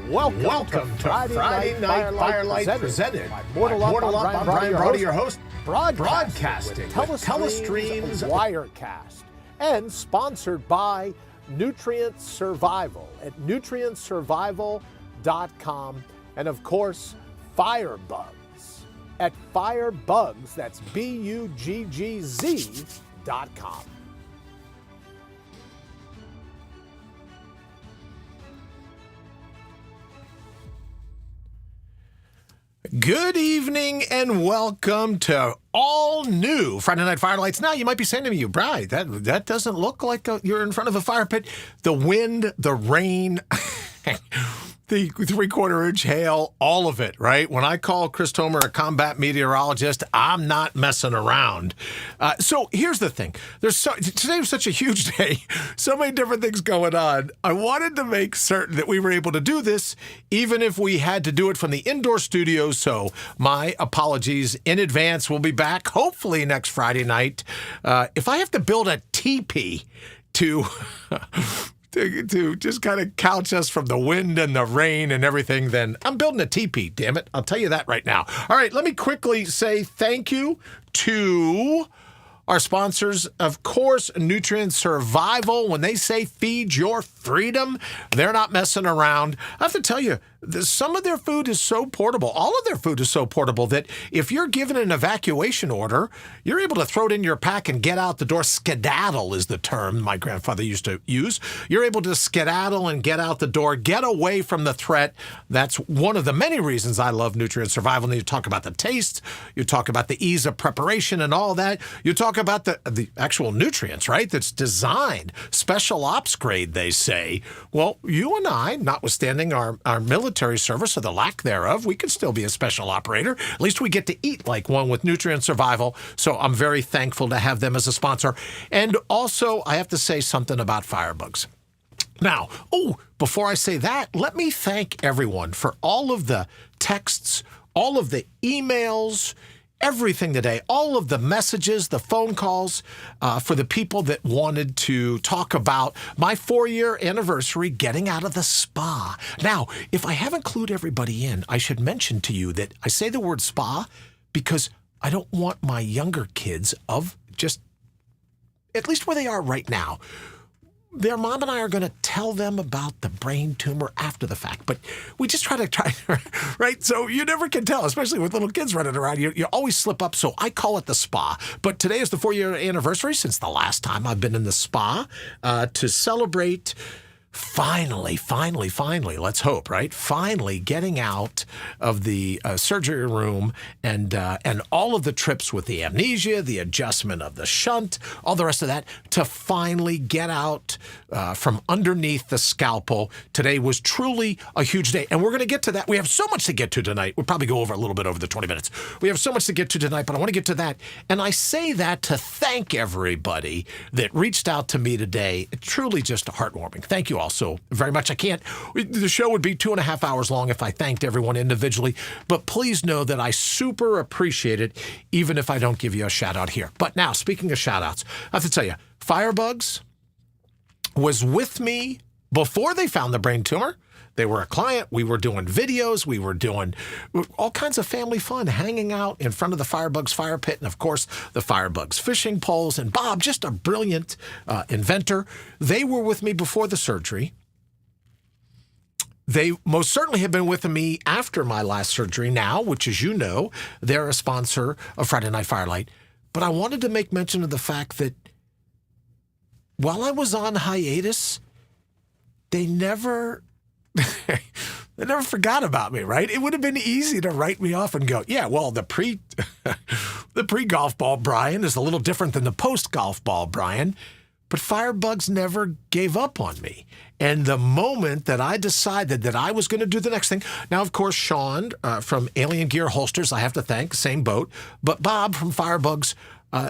Welcome to Friday Night Firelight presented by Mortal Up. I'm Brian Brawdy, your host, broadcasting with telestreams of Wirecast, and sponsored by Nutrient Survival at nutrientsurvival.com, and of course, Firebugs at Firebugs, that's BUGGZ.com. Good evening and welcome to all new Friday Night Firelights. Now, you might be saying to me, Brian, that doesn't look like you're in front of a fire pit. The wind, the rain, the 3/4-inch hail, all of it, right? When I call Chris Tomer a combat meteorologist, I'm not messing around. So here's the thing. Today was such a huge day, so many different things going on. I wanted to make certain that we were able to do this, even if we had to do it from the indoor studio. So my apologies in advance. We'll be back hopefully next Friday night. If I have to build a teepee to just kind of couch us from the wind and the rain and everything, then I'm building a teepee, damn it. I'll tell you that right now. All right, let me quickly say thank you to our sponsors, of course, Nutrient Survival. When they say feed your freedom, they're not messing around. I have to tell you, some of their food is so portable. All of their food is so portable that if you're given an evacuation order, you're able to throw it in your pack and get out the door. Skedaddle is the term my grandfather used to use. You're able to skedaddle and get out the door, get away from the threat. That's one of the many reasons I love Nutrient Survival. And you talk about the taste, you talk about the ease of preparation and all that. You talk about the actual nutrients, right? That's designed, special ops grade, they say. Well, you and I, notwithstanding our military service or the lack thereof, we could still be a special operator. At least we get to eat like one with Nutrient Survival. So I'm very thankful to have them as a sponsor. And also, I have to say something about Firebugs. Now, before I say that, let me thank everyone for all of the texts, all of the emails, everything today, all of the messages, the phone calls for the people that wanted to talk about my 4-year anniversary getting out of the spa. Now, if I haven't clued everybody in, I should mention to you that I say the word spa because I don't want my younger kids of just, at least where they are right now, their mom and I are going to tell them about the brain tumor after the fact, but we just try, right? So you never can tell, especially with little kids running around. You always slip up, so I call it the spa. But today is the 4-year anniversary since the last time I've been in the spa to celebrate finally, let's hope, right? Finally getting out of the surgery room and all of the trips with the amnesia, the adjustment of the shunt, all the rest of that, to finally get out from underneath the scalpel. Today was truly a huge day, and we're going to get to that. We have so much to get to tonight. We'll probably go over a little bit over the 20 minutes. We have so much to get to tonight, but I want to get to that. And I say that to thank everybody that reached out to me today. Truly just heartwarming. Thank you all so very much. The show would be 2.5 hours long if I thanked everyone individually, but please know that I super appreciate it, even if I don't give you a shout out here. But now, speaking of shout outs, I have to tell you, Firebugs was with me before they found the brain tumor. They were a client. We were doing videos. We were doing all kinds of family fun, hanging out in front of the Firebugs fire pit, and of course, the Firebugs fishing poles. And Bob, just a brilliant inventor. They were with me before the surgery. They most certainly have been with me after my last surgery now, which, as you know, they're a sponsor of Friday Night Firelight. But I wanted to make mention of the fact that while I was on hiatus, they never forgot about me, right? It would have been easy to write me off and go, yeah, well, the pre-golf ball Brian is a little different than the post-golf ball Brian. But Firebugs never gave up on me. And the moment that I decided that I was going to do the next thing, now, of course, Sean from Alien Gear Holsters, I have to thank, same boat, but Bob from Firebugs,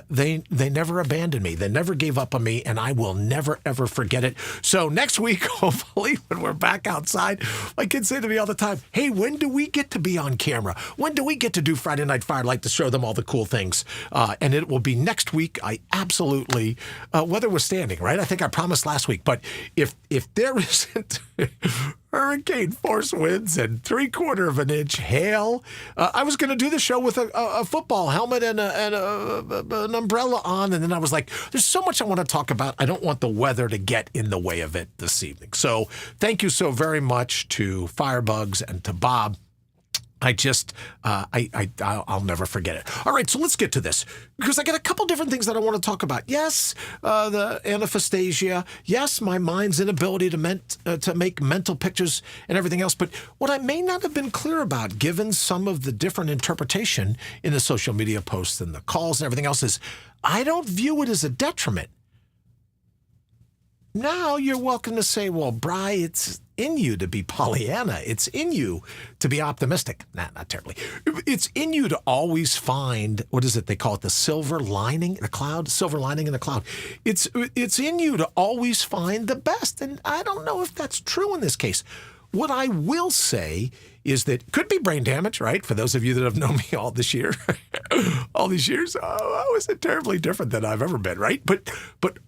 they never abandoned me. They never gave up on me, and I will never, ever forget it. So next week, hopefully, when we're back outside, my kids say to me all the time, hey, when do we get to be on camera? When do we get to do Friday Night Firelight to show them all the cool things? And it will be next week. I absolutely, weather was standing, right? I think I promised last week. But if if there isn't hurricane force winds and 3/4 of an inch hail, I was going to do the show with a football helmet and an umbrella on. And then I was like, there's so much I want to talk about. I don't want the weather to get in the way of it this evening. So thank you so very much to Firebugs and to Bob. I'll never forget it. All right, so let's get to this, because I got a couple different things that I want to talk about. Yes, the Anaphestasia. Yes, my mind's inability to make mental pictures and everything else. But what I may not have been clear about, given some of the different interpretation in the social media posts and the calls and everything else, is I don't view it as a detriment. Now you're welcome to say, well, Bri, it's in you to be Pollyanna. It's in you to be optimistic. Nah, not terribly. It's in you to always find, what is it? They call it the silver lining in the cloud, silver lining in the cloud. It's in you to always find the best. And I don't know if that's true in this case. What I will say is that could be brain damage, right? For those of you that have known me all this year, all these years, I wasn't terribly different than I've ever been, right? But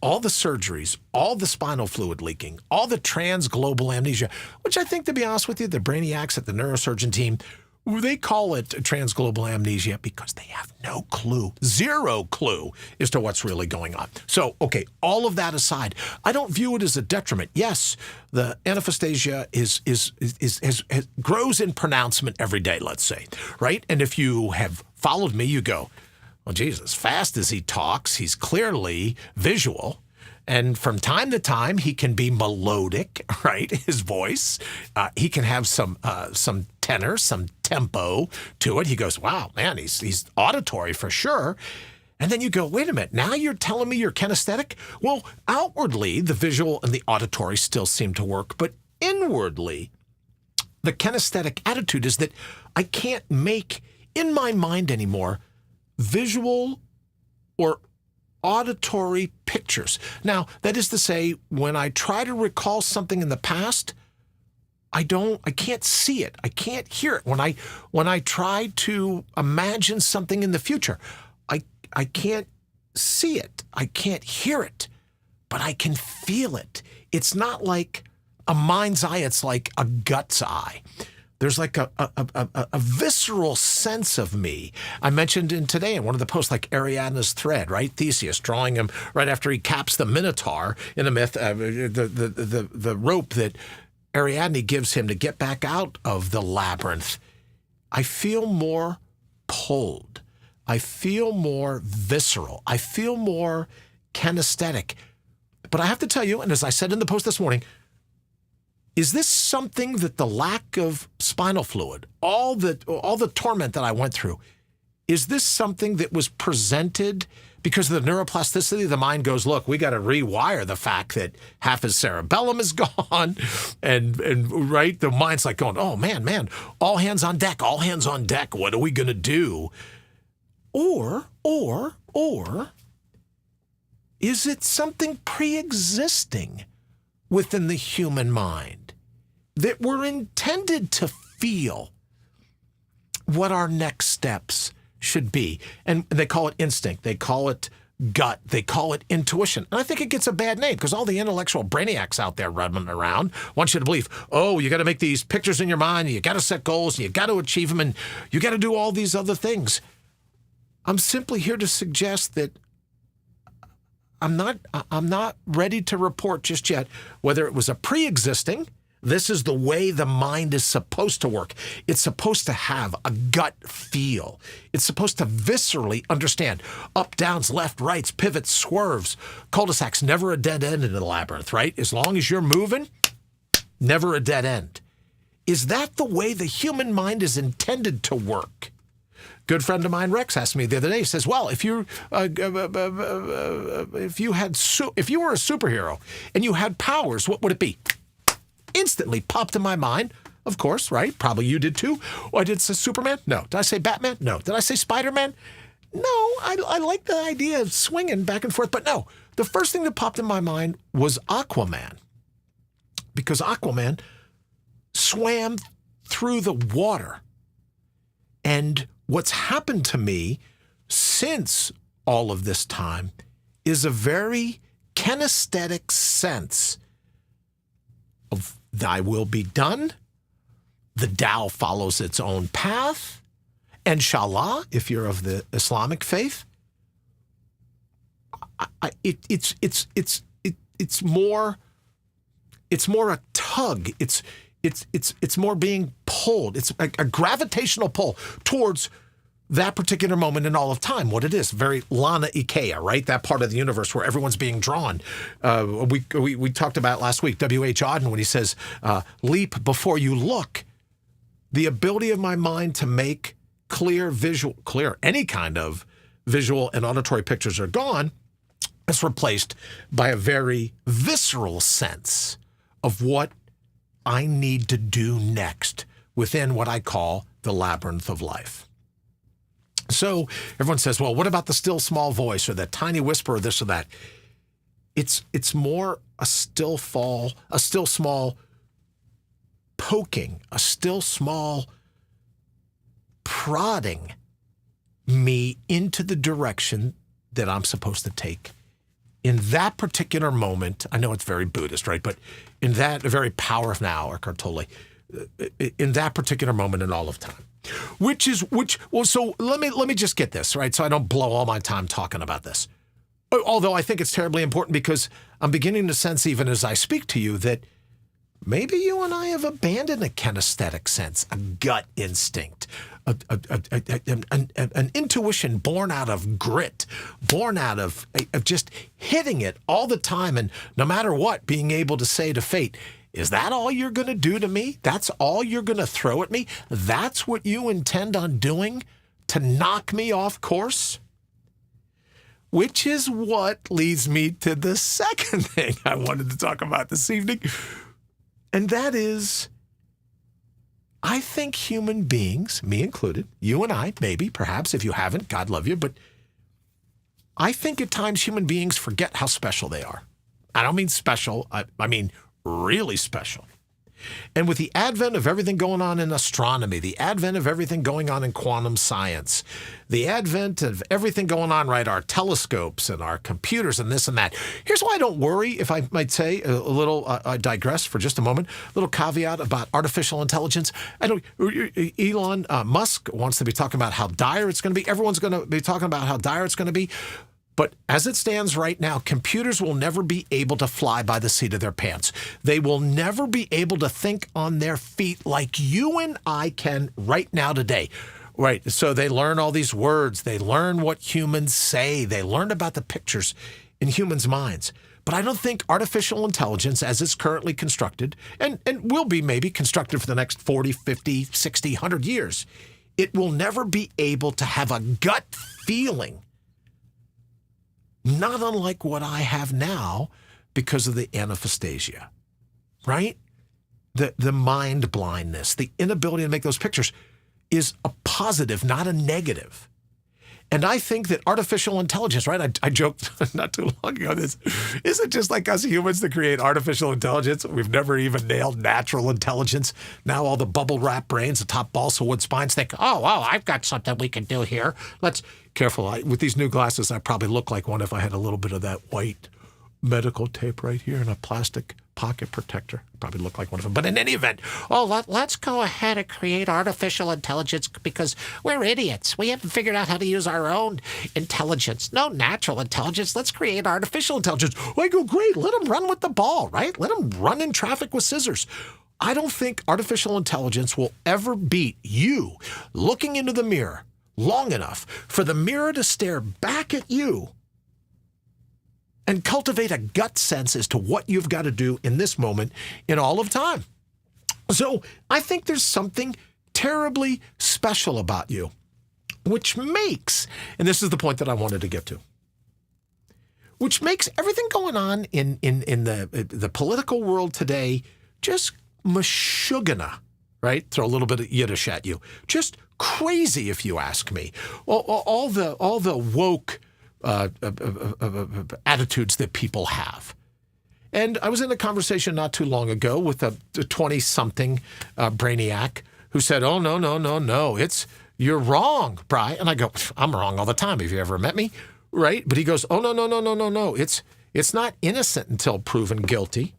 all the surgeries, all the spinal fluid leaking, all the transglobal amnesia, which I think, to be honest with you, the brainiacs at the neurosurgeon team, they call it transglobal amnesia because they have no clue, zero clue as to what's really going on. So, okay, all of that aside, I don't view it as a detriment. Yes, the Anaphestasia grows in pronouncement every day, let's say, right? And if you have followed me, you go, well, Jesus, fast as he talks, he's clearly visual. And from time to time, he can be melodic, right? His voice. He can have some tenor, some tempo to it. He goes, wow, man, he's auditory for sure. And then you go, wait a minute, now you're telling me you're kinesthetic? Well, outwardly, the visual and the auditory still seem to work. But inwardly, the kinesthetic attitude is that I can't make, in my mind anymore, visual or auditory pictures. Now, that is to say, when I try to recall something in the past, I can't see it. I can't hear it. When I try to imagine something in the future, I can't see it. I can't hear it, but I can feel it. It's not like a mind's eye. It's like a gut's eye. There's like a visceral sense of me. I mentioned today in one of the posts, like Ariadne's thread, right? Theseus drawing him right after he caps the Minotaur in a myth, the rope that Ariadne gives him to get back out of the labyrinth. I feel more pulled. I feel more visceral. I feel more kinesthetic. But I have to tell you, and as I said in the post this morning, is this something that the lack of spinal fluid, all the torment that I went through, is this something that was presented because of the neuroplasticity? The mind goes, look, we got to rewire the fact that half his cerebellum is gone. And right, the mind's like going, oh, man, all hands on deck, all hands on deck. What are we going to do? Or is it something pre-existing within the human mind that we're intended to feel what our next steps should be? And they call it instinct. They call it gut. They call it intuition. And I think it gets a bad name because all the intellectual brainiacs out there running around want you to believe, oh, you got to make these pictures in your mind, and you got to set goals, and you got to achieve them, and you got to do all these other things. I'm simply here to suggest that I'm not ready to report just yet whether it was a pre-existing. This is the way the mind is supposed to work. It's supposed to have a gut feel. It's supposed to viscerally understand up, downs, left, rights, pivots, swerves, cul-de-sacs, never a dead end in the labyrinth, right? As long as you're moving, never a dead end. Is that the way the human mind is intended to work? Good friend of mine, Rex, asked me the other day. He says, "Well, if you were a superhero and you had powers, what would it be?" Instantly popped in my mind. Of course, right? Probably you did too. Oh, I did say Superman? No. Did I say Batman? No. Did I say Spider-Man? No. I like the idea of swinging back and forth, but no. The first thing that popped in my mind was Aquaman, because Aquaman swam through the water. And what's happened to me since all of this time is a very kinesthetic sense of thy will be done. The Tao follows its own path. Inshallah, if you're of the Islamic faith, it's more a tug. It's more being pulled. It's a gravitational pull towards that particular moment in all of time. What it is, very Lana Ikea, right? That part of the universe where everyone's being drawn. We talked about last week, W.H. Auden, when he says, leap before you look. The ability of my mind to make clear, any kind of visual and auditory pictures are gone. It's replaced by a very visceral sense of what I need to do next within what I call the labyrinth of life. So everyone says, well, what about the still small voice or that tiny whisper or this or that? It's more a still small poking, a still small prodding me into the direction that I'm supposed to take. In that particular moment, I know it's very Buddhist, right? But in that very power of now, Eckhart Tolle, in that particular moment in all of time, so let me just get this, right? So I don't blow all my time talking about this. Although I think it's terribly important because I'm beginning to sense even as I speak to you that maybe you and I have abandoned a kinesthetic sense, a gut instinct, an intuition born out of grit, born out of just hitting it all the time. And no matter what, being able to say to fate, is that all you're going to do to me? That's all you're going to throw at me? That's what you intend on doing to knock me off course? Which is what leads me to the second thing I wanted to talk about this evening. And that is, I think human beings, me included, you and I, maybe, perhaps, if you haven't, God love you, but I think at times human beings forget how special they are. I don't mean special, I mean really special. And with the advent of everything going on in astronomy, the advent of everything going on in quantum science, the advent of everything going on, right, our telescopes and our computers and this and that. Here's why I don't worry, if I might say, I digress for just a moment, a little caveat about artificial intelligence. Elon Musk wants to be talking about how dire it's going to be. Everyone's going to be talking about how dire it's going to be. But as it stands right now, computers will never be able to fly by the seat of their pants. They will never be able to think on their feet like you and I can right now today. Right. So they learn all these words. They learn what humans say. They learn about the pictures in humans' minds. But I don't think artificial intelligence, as it's currently constructed, and will be maybe constructed for the next 40, 50, 60, 100 years, it will never be able to have a gut feeling not unlike what I have now because of the Anaphestasia, right? The mind blindness, the inability to make those pictures is a positive, not a negative. And I think that artificial intelligence, right? I joked not too long ago, this isn't just like us humans that create artificial intelligence. We've never even nailed natural intelligence. Now all the bubble wrap brains, the top balsa wood spines think, oh, I've got something we can do here. Careful, with these new glasses, I probably look like one if I had a little bit of that white medical tape right here and a plastic pocket protector. Probably look like one of them. But in any event, let's go ahead and create artificial intelligence because we're idiots. We haven't figured out how to use our own intelligence. No natural intelligence. Let's create artificial intelligence. I go, great. Let them run with the ball, right? Let them run in traffic with scissors. I don't think artificial intelligence will ever beat you looking into the mirror long enough for the mirror to stare back at you and cultivate a gut sense as to what you've got to do in this moment in all of time. So I think there's something terribly special about you, which makes, and this is the point that I wanted to get to, which makes everything going on in the political world today just mashugana, right? Throw a little bit of Yiddish at you. Just crazy, if you ask me. All the woke attitudes that people have. And I was in a conversation not too long ago with a 20-something brainiac who said, oh, no, you're wrong, Bri. And I go, I'm wrong all the time. Have you ever met me? Right? But he goes, oh, no. It's not innocent until proven guilty.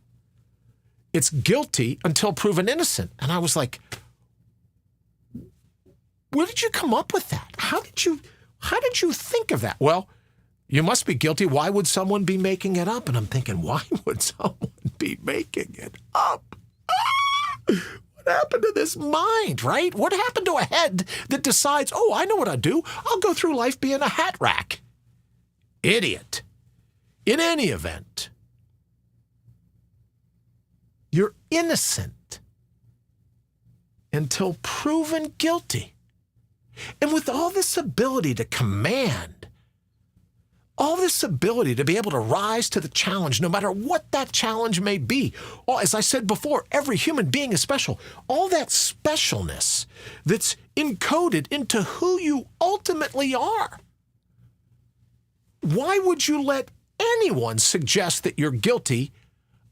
It's guilty until proven innocent. And I was like, where did you come up with that? How did you think of that? Well, you must be guilty. Why would someone be making it up? And I'm thinking, why would someone be making it up? What happened to this mind, right? What happened to a head that decides, oh, I know what I do. I'll go through life being a hat rack. Idiot. In any event, you're innocent until proven guilty. And with all this ability to command, all this ability to be able to rise to the challenge, no matter what that challenge may be. Well, as I said before, every human being is special. All that specialness that's encoded into who you ultimately are. Why would you let anyone suggest that you're guilty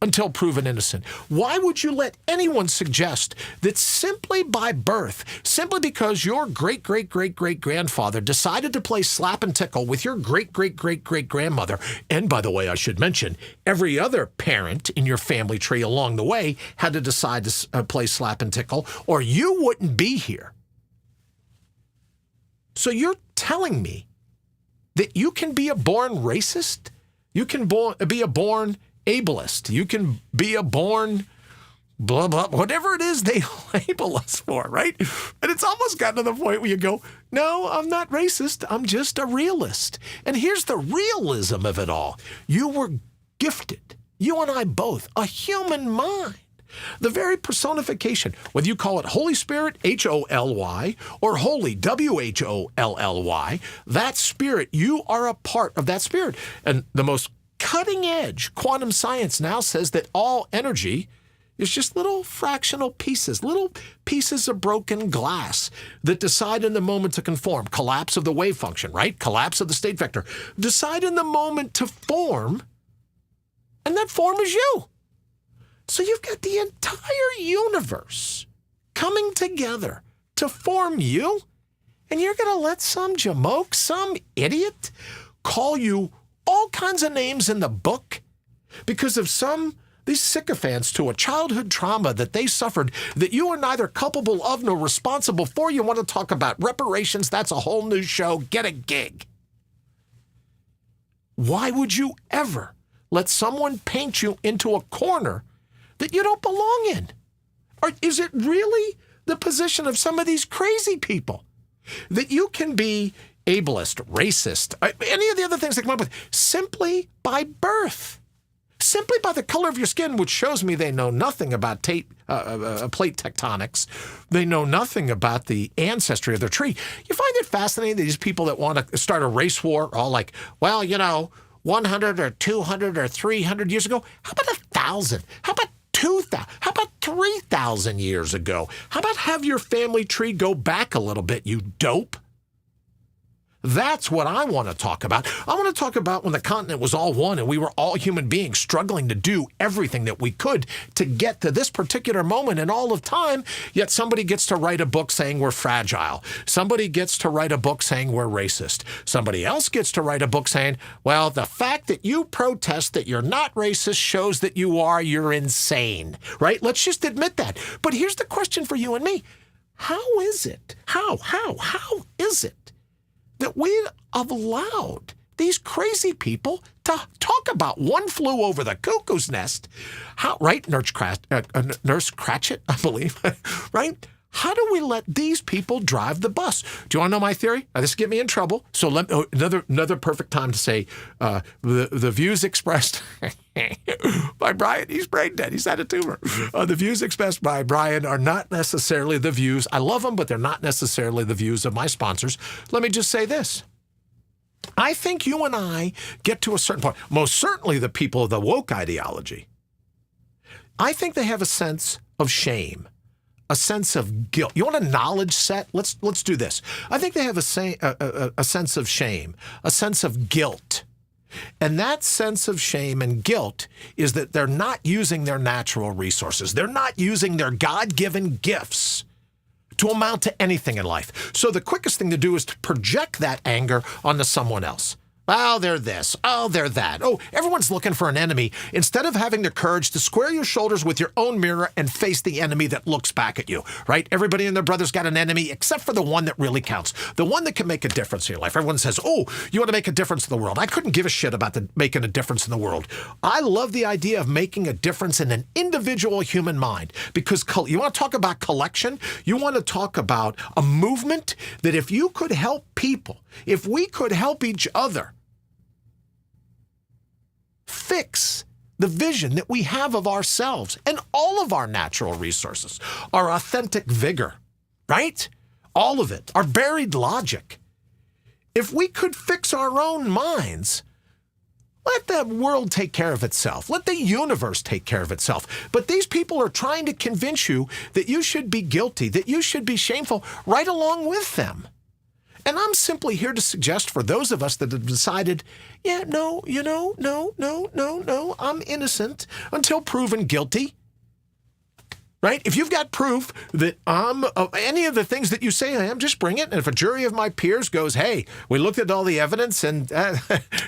until proven innocent? Why would you let anyone suggest that simply by birth, simply because your great-great-great-great-grandfather decided to play slap and tickle with your great-great-great-great-grandmother, and by the way, I should mention, every other parent in your family tree along the way had to decide to play slap and tickle, or you wouldn't be here. So you're telling me that you can be a born racist? You can be a born ableist. You can be a born blah, blah, whatever it is they label us for, right? And it's almost gotten to the point where you go, no, I'm not racist. I'm just a realist. And here's the realism of it all. You were gifted, you and I both, a human mind. The very personification, whether you call it Holy Spirit, H-O-L-Y, or Holy, W-H-O-L-L-Y, that spirit, you are a part of that spirit. And the most cutting edge quantum science now says that all energy is just little fractional pieces of broken glass that decide in the moment to conform. Collapse of the wave function, right? Collapse of the state vector. Decide in the moment to form, and that form is you. So you've got the entire universe coming together to form you, and you're going to let some jamoke, some idiot, call you all kinds of names in the book because of these sycophants to a childhood trauma that they suffered that you are neither culpable of nor responsible for. You want to talk about reparations? That's a whole new show. Get a gig. Why would you ever let someone paint you into a corner that you don't belong in? Or is it really the position of some of these crazy people that you can be ableist, racist, any of the other things they come up with, simply by birth, simply by the color of your skin, which shows me they know nothing about plate tectonics. They know nothing about the ancestry of their tree. You find it fascinating that these people that want to start a race war are all like, well, 100 or 200 or 300 years ago. How about 1,000? How about 2,000? How about 3,000 years ago? How about have your family tree go back a little bit, you dope? That's what I want to talk about. I want to talk about when the continent was all one and we were all human beings struggling to do everything that we could to get to this particular moment in all of time, yet somebody gets to write a book saying we're fragile. Somebody gets to write a book saying we're racist. Somebody else gets to write a book saying, well, the fact that you protest that you're not racist shows that you're insane, right? Let's just admit that. But here's the question for you and me. How is it? How is it that we have allowed these crazy people to talk about one flew over the cuckoo's nest? How, right? Nurse Cratchit, I believe, right? How do we let these people drive the bus? Do you want to know my theory? This will get me in trouble. So another perfect time to say the views expressed by Brian. He's brain dead. He's had a tumor. The views expressed by Brian are not necessarily the views. I love them, but they're not necessarily the views of my sponsors. Let me just say this. I think you and I get to a certain point, most certainly the people of the woke ideology, I think they have a sense of shame. A sense of guilt. You want a knowledge set? Let's do this. I think they have a sense of shame, a sense of guilt. And that sense of shame and guilt is that they're not using their natural resources. They're not using their God-given gifts to amount to anything in life. So the quickest thing to do is to project that anger onto someone else. Oh, they're this. Oh, they're that. Oh, everyone's looking for an enemy instead of having the courage to square your shoulders with your own mirror and face the enemy that looks back at you, right? Everybody and their brother's got an enemy except for the one that really counts, the one that can make a difference in your life. Everyone says, oh, you want to make a difference in the world. I couldn't give a shit about making a difference in the world. I love the idea of making a difference in an individual human mind because you want to talk about collection? You want to talk about a movement that if you could help people, if we could help each other, fix the vision that we have of ourselves and all of our natural resources, our authentic vigor, right? All of it, our buried logic. If we could fix our own minds, let the world take care of itself. Let the universe take care of itself. But these people are trying to convince you that you should be guilty, that you should be shameful right along with them. And I'm simply here to suggest for those of us that have decided, yeah, no, I'm innocent until proven guilty. Right? If you've got proof that I'm any of the things that you say I am, just bring it. And if a jury of my peers goes, hey, we looked at all the evidence and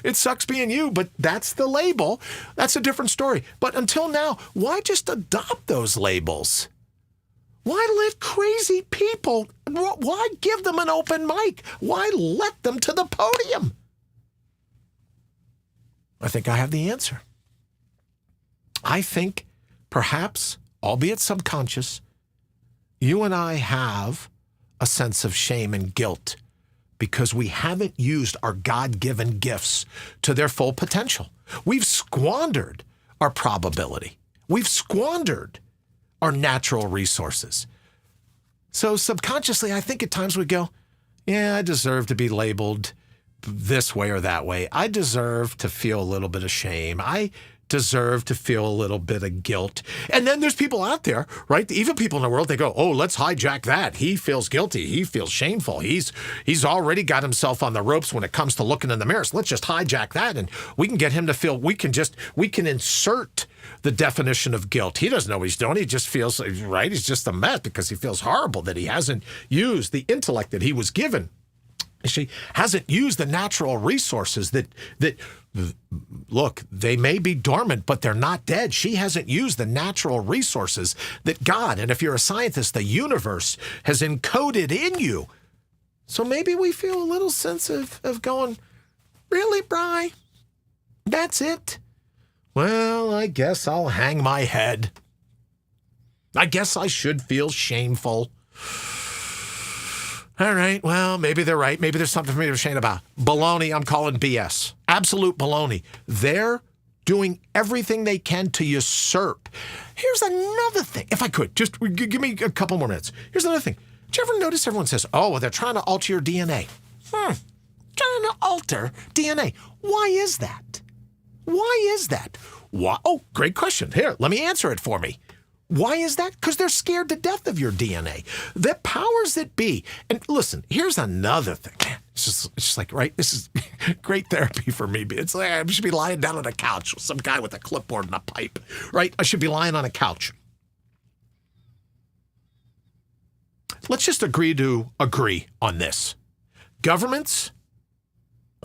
it sucks being you, but that's the label, that's a different story. But until now, why just adopt those labels? Why let crazy people, why give them an open mic? Why let them to the podium? I think I have the answer. I think perhaps, albeit subconscious, you and I have a sense of shame and guilt because we haven't used our God-given gifts to their full potential. We've squandered our probability. We've squandered our natural resources. So subconsciously, I think at times we go, yeah, I deserve to be labeled this way or that way. I deserve to feel a little bit of shame. I deserve to feel a little bit of guilt. And then there's people out there, right? The evil people in the world, they go, oh, let's hijack that. He feels guilty. He feels shameful. He's already got himself on the ropes when it comes to looking in the mirror. So let's just hijack that and we can get him to feel, we can insert the definition of guilt. He doesn't know what he's doing. He just feels, right? He's just a mess because he feels horrible that he hasn't used the intellect that he was given. She hasn't used the natural resources that look, they may be dormant, but they're not dead. She hasn't used the natural resources that God, and if you're a scientist, the universe has encoded in you. So maybe we feel a little sense of going, really, Bri? That's it? Well, I guess I'll hang my head. I guess I should feel shameful. All right, well, maybe they're right. Maybe there's something for me to be ashamed about. Baloney, I'm calling BS. Absolute baloney. They're doing everything they can to usurp. Here's another thing. If I could, just give me a couple more minutes. Here's another thing. Did you ever notice everyone says, oh, well, they're trying to alter your DNA? Trying to alter DNA. Why is that? Why is that? Why? Oh, great question. Here, let me answer it for me. Why is that? Because they're scared to death of your DNA. The powers that be. And listen, here's another thing. It's just like, right? This is great therapy for me. It's like I should be lying down on a couch with some guy with a clipboard and a pipe, right? I should be lying on a couch. Let's just agree to agree on this. Governments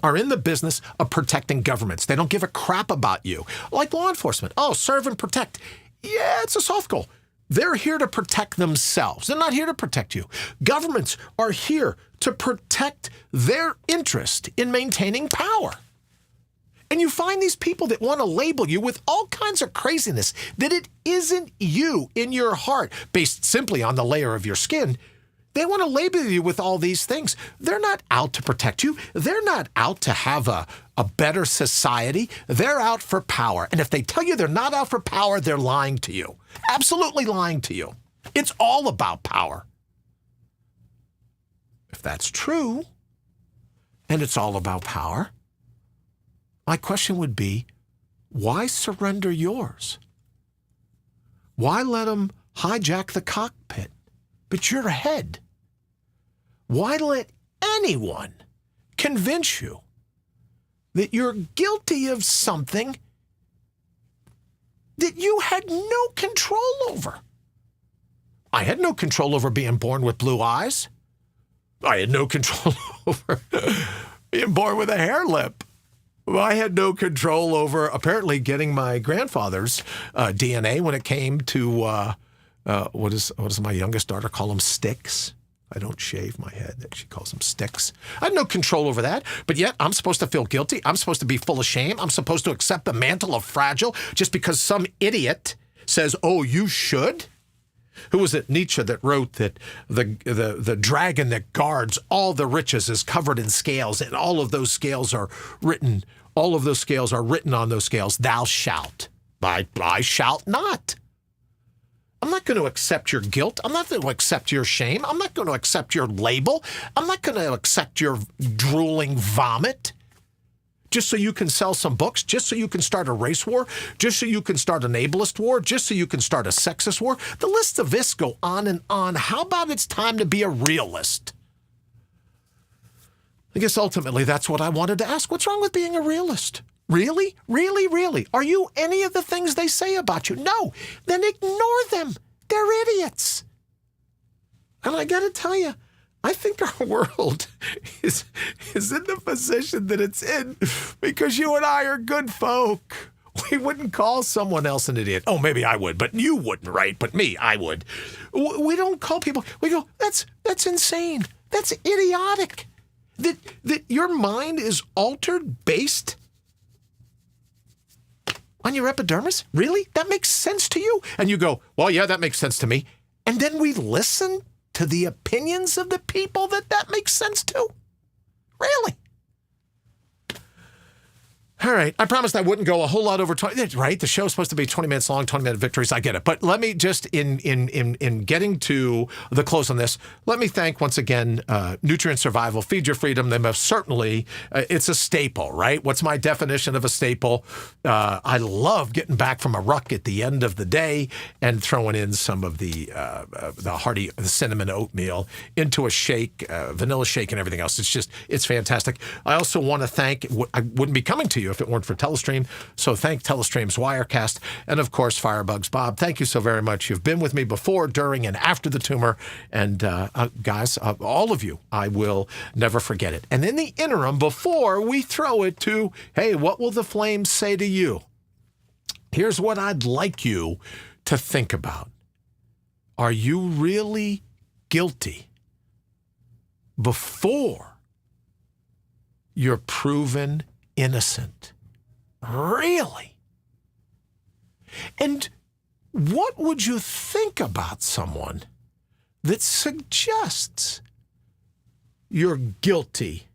are in the business of protecting governments. They don't give a crap about you. Like law enforcement. Oh, serve and protect. Yeah, it's a soft goal. They're here to protect themselves. They're not here to protect you. Governments are here to protect their interest in maintaining power. And you find these people that want to label you with all kinds of craziness, that it isn't you in your heart, based simply on the layer of your skin. They want to label you with all these things. They're not out to protect you. They're not out to have a better society. They're out for power. And if they tell you they're not out for power, they're lying to you. Absolutely lying to you. It's all about power. If that's true, and it's all about power, my question would be, why surrender yours? Why let them hijack the cockpit, but your head? Why let anyone convince you that you're guilty of something that you had no control over? I had no control over being born with blue eyes. I had no control over being born with a hair lip. I had no control over apparently getting my grandfather's DNA when it came to what does my youngest daughter call them? Sticks. I don't shave my head. She calls them sticks. I had no control over that, but yet I'm supposed to feel guilty. I'm supposed to be full of shame. I'm supposed to accept the mantle of fragile just because some idiot says, "Oh, you should." Who was it, Nietzsche, that wrote that the dragon that guards all the riches is covered in scales, and all of those scales are written. All of those scales are written on those scales. Thou shalt. I shalt not. I'm not going to accept your guilt. I'm not going to accept your shame. I'm not going to accept your label. I'm not going to accept your drooling vomit. Just so you can sell some books, just so you can start a race war, just so you can start an ableist war, just so you can start a sexist war. The lists of this go on and on. How about it's time to be a realist? I guess ultimately that's what I wanted to ask. What's wrong with being a realist? Really? Really, really? Are you any of the things they say about you? No. Then ignore them. They're idiots. And I got to tell you, I think our world is in the position that it's in because you and I are good folk. We wouldn't call someone else an idiot. Oh, maybe I would, but you wouldn't, right? But me, I would. We don't call people, we go, that's insane. That's idiotic. That your mind is altered based on your epidermis? Really? That makes sense to you? And you go, well, yeah, that makes sense to me. And then we listen to the opinions of the people that makes sense to? Really? All right. I promised I wouldn't go a whole lot over 20, right? The show's supposed to be 20 minutes long, 20-minute victories. I get it. But let me just, in getting to the close on this, let me thank once again, Nutrient Survival, Feed Your Freedom. They most certainly, it's a staple, right? What's my definition of a staple? I love getting back from a ruck at the end of the day and throwing in some of the hearty cinnamon oatmeal into a shake, vanilla shake and everything else. It's fantastic. I also want to thank, I wouldn't be coming to you if it weren't for Telestream. So thank Telestream's Wirecast and, of course, Firebugs Bob. Thank you so very much. You've been with me before, during, and after the tumor. And guys, all of you, I will never forget it. And in the interim, before we throw it to, hey, what will the flames say to you? Here's what I'd like you to think about. Are you really guilty before you're proven innocent? Really? And what would you think about someone that suggests you're guilty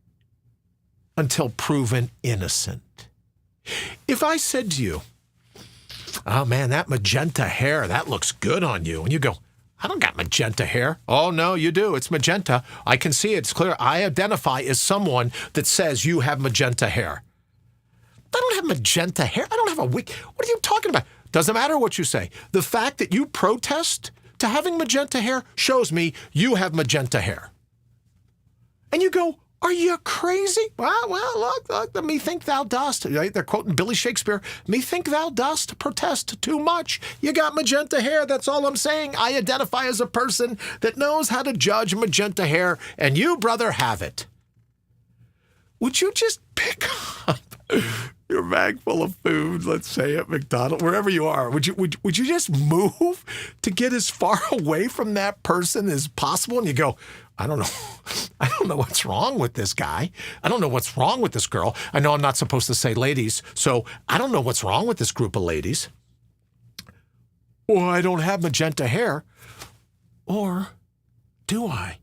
until proven innocent? If I said to you, oh man, that magenta hair, that looks good on you. And you go, I don't got magenta hair. Oh, no, you do. It's magenta. I can see it. It's clear. I identify as someone that says you have magenta hair. I don't have magenta hair. I don't have a wig. What are you talking about? Doesn't matter what you say. The fact that you protest to having magenta hair shows me you have magenta hair. And you go, are you crazy? Well, look, me think thou dost. Right? They're quoting Billy Shakespeare. Me think thou dost protest too much. You got magenta hair. That's all I'm saying. I identify as a person that knows how to judge magenta hair, and you, brother, have it. Would you just pick up your bag full of food, let's say at McDonald's, wherever you are? Would you just move to get as far away from that person as possible? And you go, I don't know what's wrong with this guy. I don't know what's wrong with this girl. I know I'm not supposed to say ladies, so I don't know what's wrong with this group of ladies. Or I don't have magenta hair. Or do I?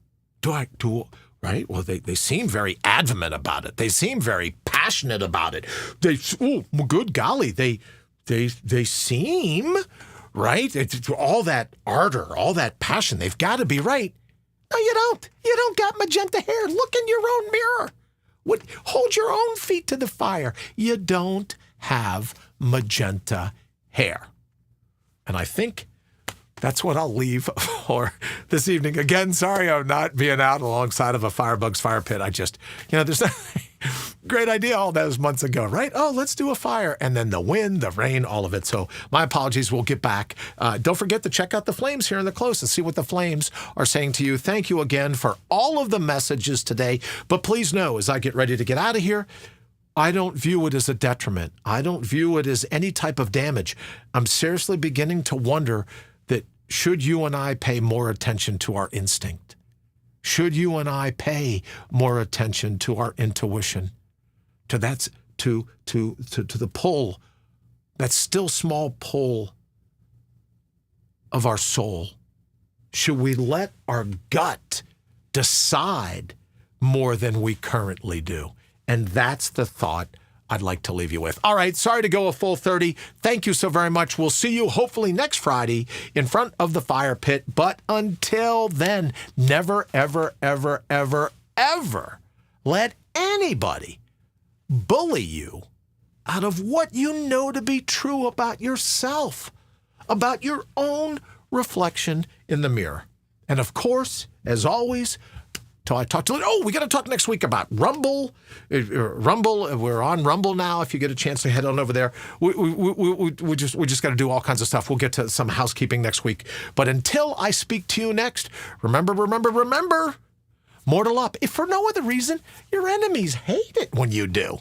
Right? Well, they seem very adamant about it. They seem very passionate about it. Good golly, they seem, right? It's all that ardor, all that passion. They've got to be right. No, you don't. You don't got magenta hair. Look in your own mirror. Hold your own feet to the fire. You don't have magenta hair. And I think that's what I'll leave for this evening. Again, sorry I'm not being out alongside of a Firebugs fire pit. There's a great idea all those months ago, right? Oh, let's do a fire. And then the wind, the rain, all of it. So my apologies. We'll get back. Don't forget to check out the flames here in the close and see what the flames are saying to you. Thank you again for all of the messages today. But please know, as I get ready to get out of here, I don't view it as a detriment. I don't view it as any type of damage. I'm seriously beginning to wonder that should you and I pay more attention to our instinct? Should you and I pay more attention to our intuition? To the pull, that still small pull of our soul? Should we let our gut decide more than we currently do? And that's the thought I'd like to leave you with. All right, sorry to go a full 30. Thank you so very much. We'll see you hopefully next Friday in front of the fire pit. But until then, never, ever, ever, ever, ever let anybody bully you out of what you know to be true about yourself, about your own reflection in the mirror. And of course, as always, till I talk to you. Oh, we got to talk next week about Rumble. Rumble. We're on Rumble now. If you get a chance to head on over there, we just got to do all kinds of stuff. We'll get to some housekeeping next week. But until I speak to you next, remember, mortal up. If for no other reason, your enemies hate it when you do.